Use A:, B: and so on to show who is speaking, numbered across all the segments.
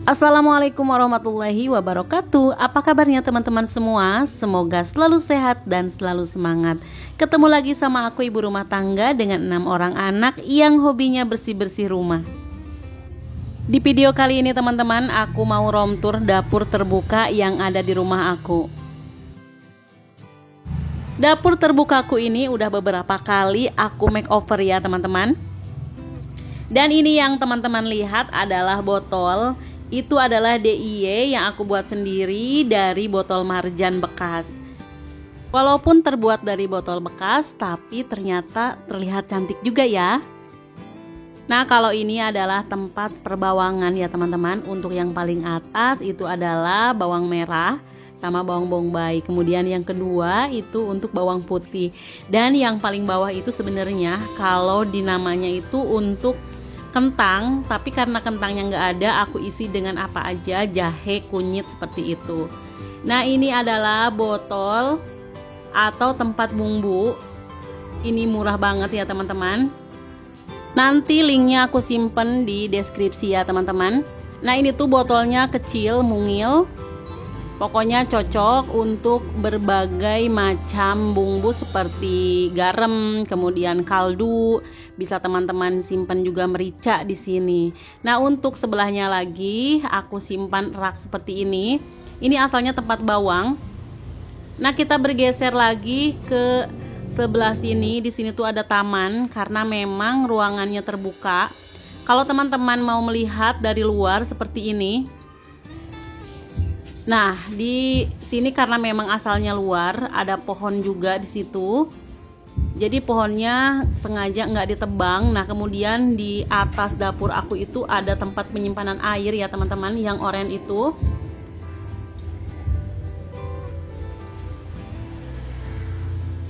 A: Assalamualaikum warahmatullahi wabarakatuh. Apa kabarnya teman-teman semua? Semoga selalu sehat dan selalu semangat. Ketemu lagi sama aku, ibu rumah tangga dengan 6 orang anak yang hobinya bersih-bersih rumah. Di video kali ini teman-teman, aku mau room tour dapur terbuka yang ada di rumah aku. Dapur terbukaku ini udah beberapa kali aku makeover ya teman-teman. Dan ini yang teman-teman lihat adalah botol. Itu adalah DIY yang aku buat sendiri dari botol marjan bekas. Walaupun terbuat dari botol bekas, tapi ternyata terlihat cantik juga ya. Nah, kalau ini adalah tempat perbawangan ya teman-teman. Untuk yang paling atas itu adalah bawang merah sama bawang bombay. Kemudian yang kedua itu untuk bawang putih. Dan yang paling bawah itu sebenarnya kalau dinamanya itu untuk kentang, tapi karena kentangnya nggak ada, aku isi dengan apa aja, jahe, kunyit, seperti itu. Nah, ini adalah botol atau tempat bumbu. Ini murah banget ya teman-teman. Nanti linknya aku simpen di deskripsi ya teman-teman. Nah, ini tuh botolnya kecil, mungil. Pokoknya cocok untuk berbagai macam bumbu seperti garam, kemudian kaldu. Bisa teman-teman simpan juga merica di sini. Nah, untuk sebelahnya lagi aku simpan rak seperti ini. Ini asalnya tempat bawang. Nah, kita bergeser lagi ke sebelah sini. Di sini tuh ada taman karena memang ruangannya terbuka. Kalau teman-teman mau melihat dari luar seperti ini. Nah, di sini karena memang asalnya luar, ada pohon juga di situ. Jadi pohonnya sengaja nggak ditebang. Nah, kemudian di atas dapur aku itu ada tempat penyimpanan air ya teman-teman, yang oranye itu.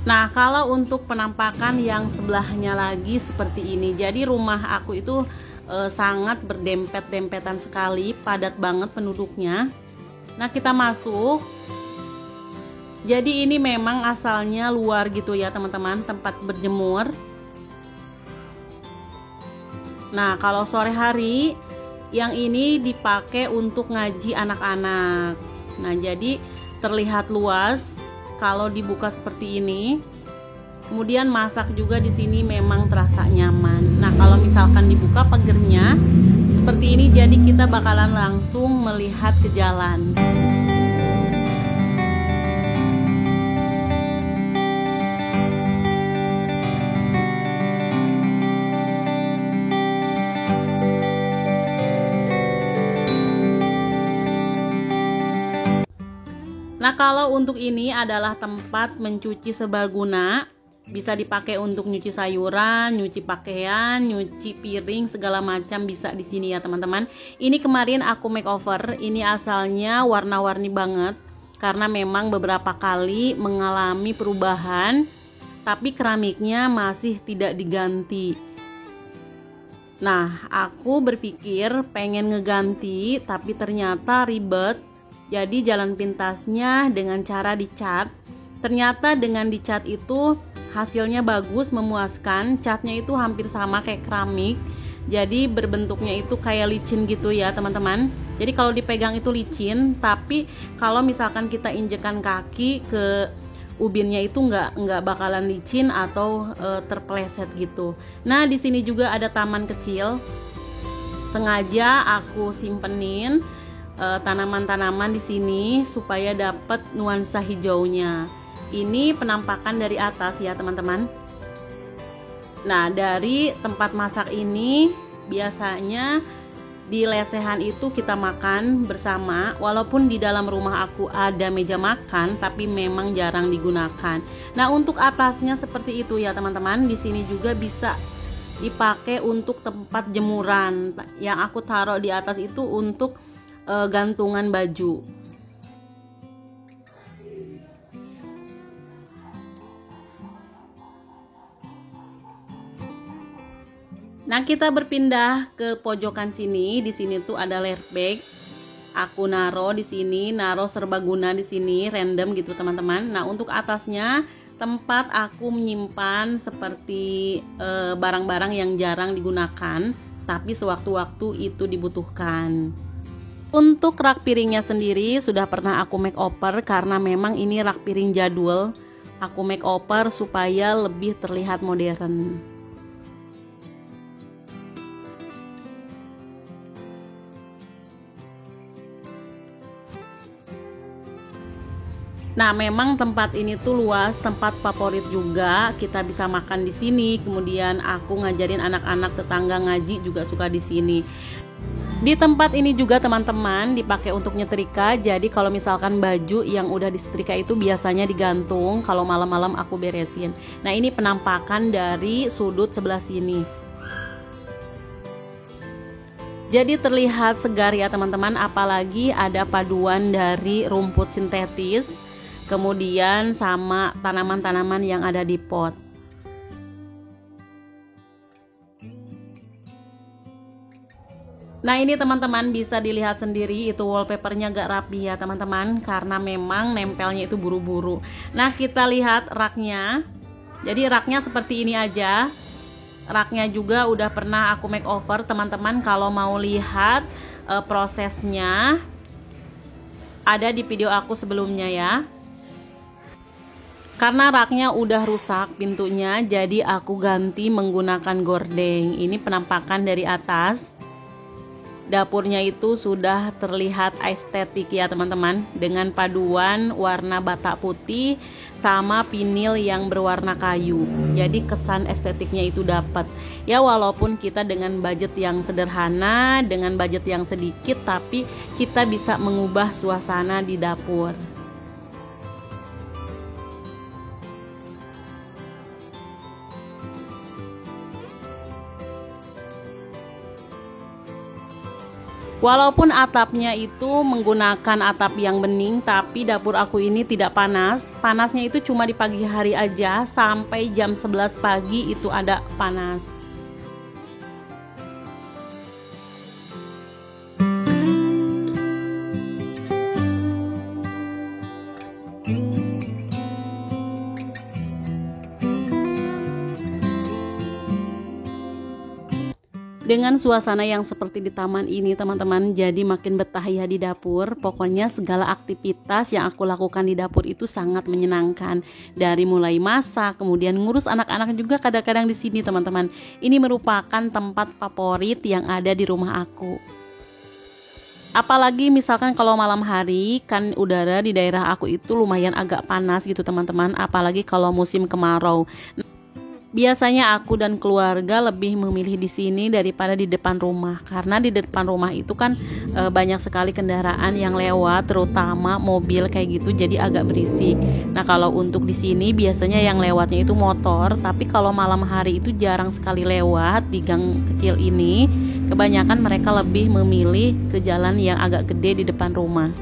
A: Nah, kalau untuk penampakan yang sebelahnya lagi seperti ini. Jadi rumah aku itu sangat berdempet-dempetan sekali, padat banget penduduknya. Nah, kita masuk. Jadi ini memang asalnya luar gitu ya teman-teman, tempat berjemur. Nah, kalau sore hari yang ini dipakai untuk ngaji anak-anak. Nah, jadi terlihat luas kalau dibuka seperti ini. Kemudian masak juga di sini memang terasa nyaman. Nah, kalau misalkan dibuka pagernya seperti ini, jadi kita bakalan langsung melihat ke jalan. Nah, kalau untuk ini adalah tempat mencuci serbaguna. Bisa dipakai untuk nyuci sayuran, nyuci pakaian, nyuci piring, segala macam bisa di sini ya teman-teman. Ini kemarin aku makeover. Ini asalnya warna-warni banget karena memang beberapa kali mengalami perubahan, tapi keramiknya masih tidak diganti. Nah, aku berpikir pengen ngeganti, tapi ternyata ribet. Jadi jalan pintasnya dengan cara dicat. Ternyata dengan dicat itu hasilnya bagus, memuaskan. Catnya itu hampir sama kayak keramik. Jadi berbentuknya itu kayak licin gitu ya teman-teman. Jadi kalau dipegang itu licin, tapi kalau misalkan kita injekan kaki ke ubinnya itu nggak bakalan licin atau terpeleset gitu. Nah, di sini juga ada taman kecil. Sengaja aku simpenin tanaman-tanaman di sini supaya dapat nuansa hijaunya. Ini penampakan dari atas ya teman-teman. Nah, dari tempat masak ini biasanya di lesehan itu kita makan bersama. Walaupun di dalam rumah aku ada meja makan, tapi memang jarang digunakan. Nah, untuk atasnya seperti itu ya teman-teman. Di sini juga bisa dipakai untuk tempat jemuran. Yang aku taruh di atas itu untuk gantungan baju. Nah, kita berpindah ke pojokan sini. Di sini tuh ada layer bag. Aku naro di sini, naro serbaguna di sini, random gitu teman-teman. Nah, untuk atasnya tempat aku menyimpan seperti barang-barang yang jarang digunakan, tapi sewaktu-waktu itu dibutuhkan. Untuk rak piringnya sendiri sudah pernah aku makeover karena memang ini rak piring jadul. Aku makeover supaya lebih terlihat modern. Nah, memang tempat ini tuh luas, tempat favorit juga. Kita bisa makan di sini. Kemudian aku ngajarin anak-anak tetangga ngaji juga suka di sini. Di tempat ini juga teman-teman dipakai untuk nyetrika. Jadi kalau misalkan baju yang udah disetrika itu biasanya digantung. Kalau malam-malam aku beresin. Nah, ini penampakan dari sudut sebelah sini. Jadi terlihat segar ya teman-teman. Apalagi ada paduan dari rumput sintetis, kemudian sama tanaman-tanaman yang ada di pot. Nah, ini teman-teman bisa dilihat sendiri, itu wallpapernya gak rapi ya teman-teman, karena memang nempelnya itu buru-buru. Nah, kita lihat raknya. Jadi raknya seperti ini aja. Raknya juga udah pernah aku makeover teman-teman. Kalau mau lihat prosesnya ada di video aku sebelumnya ya. Karena raknya udah rusak pintunya, jadi aku ganti menggunakan gordeng. Ini penampakan dari atas. Dapurnya itu sudah terlihat estetik ya teman-teman, dengan paduan warna bata putih sama vinil yang berwarna kayu. Jadi kesan estetiknya itu dapat. Ya walaupun kita dengan budget yang sederhana, dengan budget yang sedikit, tapi kita bisa mengubah suasana di dapur. Walaupun atapnya itu menggunakan atap yang bening, tapi dapur aku ini tidak panas. Panasnya itu cuma di pagi hari aja, sampai jam 11 pagi itu ada panas. Dengan suasana yang seperti di taman ini teman-teman, jadi makin betah ya di dapur. Pokoknya segala aktivitas yang aku lakukan di dapur itu sangat menyenangkan. Dari mulai masak, kemudian ngurus anak-anak juga kadang-kadang di sini teman-teman. Ini merupakan tempat favorit yang ada di rumah aku. Apalagi misalkan kalau malam hari, kan udara di daerah aku itu lumayan agak panas gitu teman-teman. Apalagi kalau musim kemarau. Biasanya aku dan keluarga lebih memilih di sini daripada di depan rumah, karena di depan rumah itu kan banyak sekali kendaraan yang lewat, terutama mobil kayak gitu, jadi agak berisik. Nah, kalau untuk di sini biasanya yang lewatnya itu motor, tapi kalau malam hari itu jarang sekali lewat di gang kecil ini. Kebanyakan mereka lebih memilih ke jalan yang agak gede di depan rumah.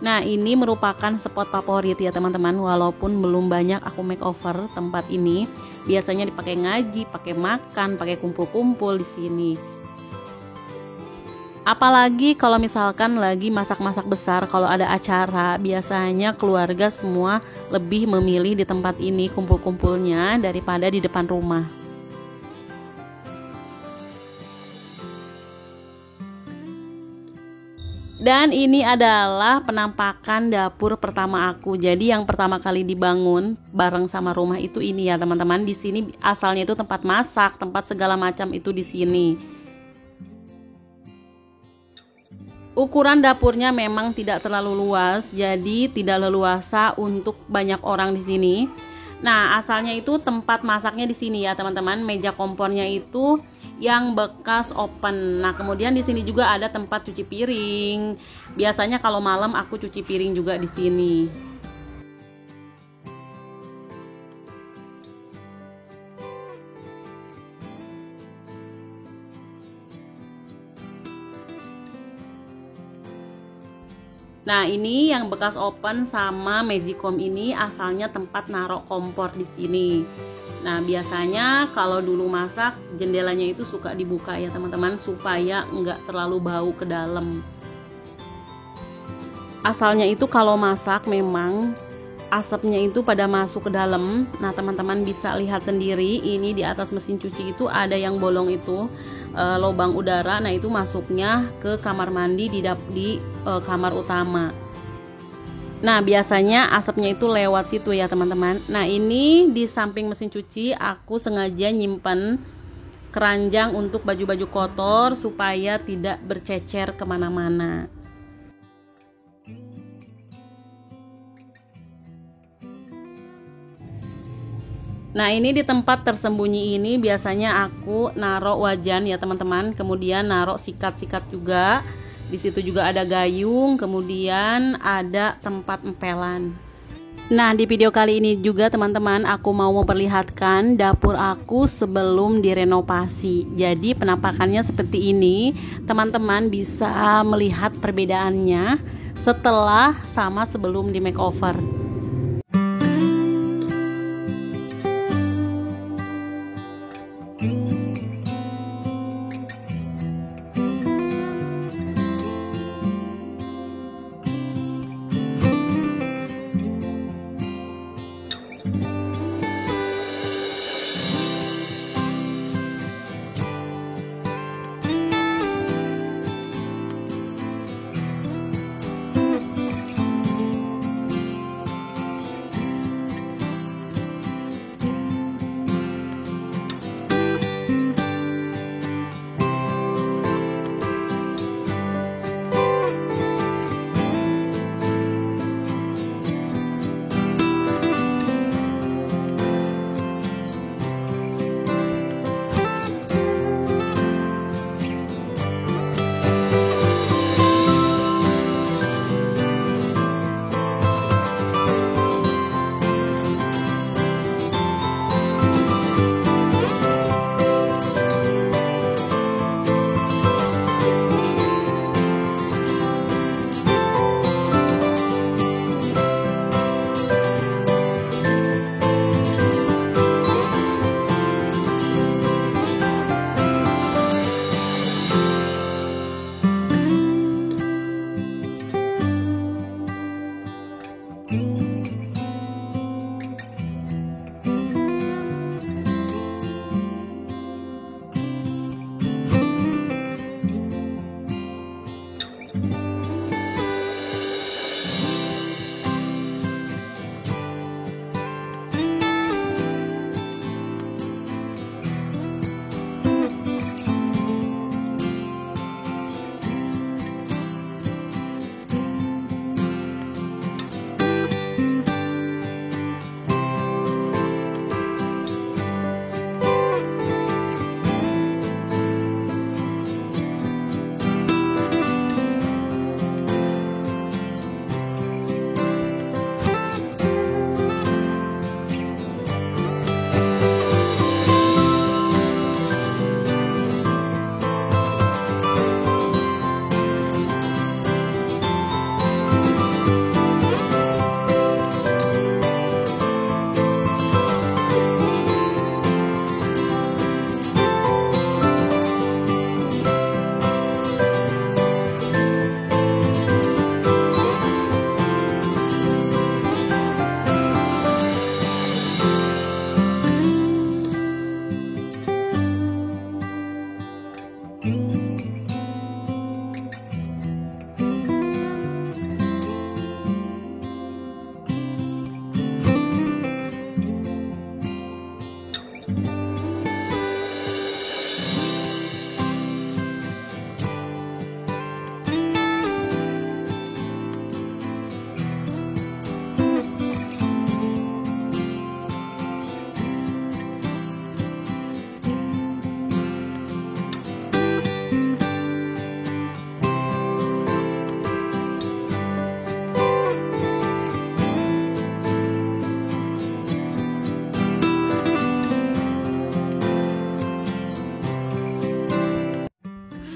A: Nah, ini merupakan spot favorit ya teman-teman. Walaupun belum banyak aku makeover tempat ini, biasanya dipakai ngaji, pakai makan, pakai kumpul-kumpul di sini. Apalagi kalau misalkan lagi masak-masak besar, kalau ada acara, biasanya keluarga semua lebih memilih di tempat ini kumpul-kumpulnya daripada di depan rumah. Dan ini adalah penampakan dapur pertama aku. Jadi yang pertama kali dibangun bareng sama rumah itu ini ya teman-teman. Di sini asalnya itu tempat masak, tempat segala macam itu di sini. Ukuran dapurnya memang tidak terlalu luas, jadi tidak leluasa untuk banyak orang di sini. Nah, asalnya itu tempat masaknya di sini ya teman-teman. Meja kompornya itu yang bekas open. Nah, kemudian di sini juga ada tempat cuci piring. Biasanya kalau malam aku cuci piring juga di sini. Nah, ini yang bekas open sama Magicom ini asalnya tempat narok kompor di sini. Nah, biasanya kalau dulu masak jendelanya itu suka dibuka ya teman-teman, supaya nggak terlalu bau ke dalam. Asalnya itu kalau masak memang asapnya itu pada masuk ke dalam. Nah teman-teman bisa lihat sendiri, ini di atas mesin cuci itu ada yang bolong itu, lubang udara. Nah itu masuknya ke kamar mandi di kamar utama. Nah biasanya asapnya itu lewat situ ya teman-teman. Nah ini di samping mesin cuci aku sengaja nyimpan keranjang untuk baju-baju kotor supaya tidak bercecer kemana-mana. Nah ini di tempat tersembunyi ini biasanya aku naruh wajan ya teman-teman, kemudian naruh sikat-sikat juga. Di situ juga ada gayung, kemudian ada tempat empelan. Nah di video kali ini juga teman-teman aku mau memperlihatkan dapur aku sebelum direnovasi. Jadi penampakannya seperti ini, teman-teman bisa melihat perbedaannya setelah sama sebelum di makeover.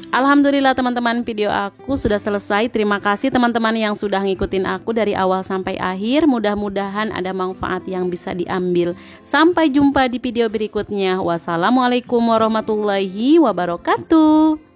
A: Alhamdulillah teman-teman, video aku sudah selesai. Terima kasih teman-teman yang sudah ngikutin aku dari awal sampai akhir. Mudah-mudahan ada manfaat yang bisa diambil. Sampai jumpa di video berikutnya. Wassalamualaikum warahmatullahi wabarakatuh.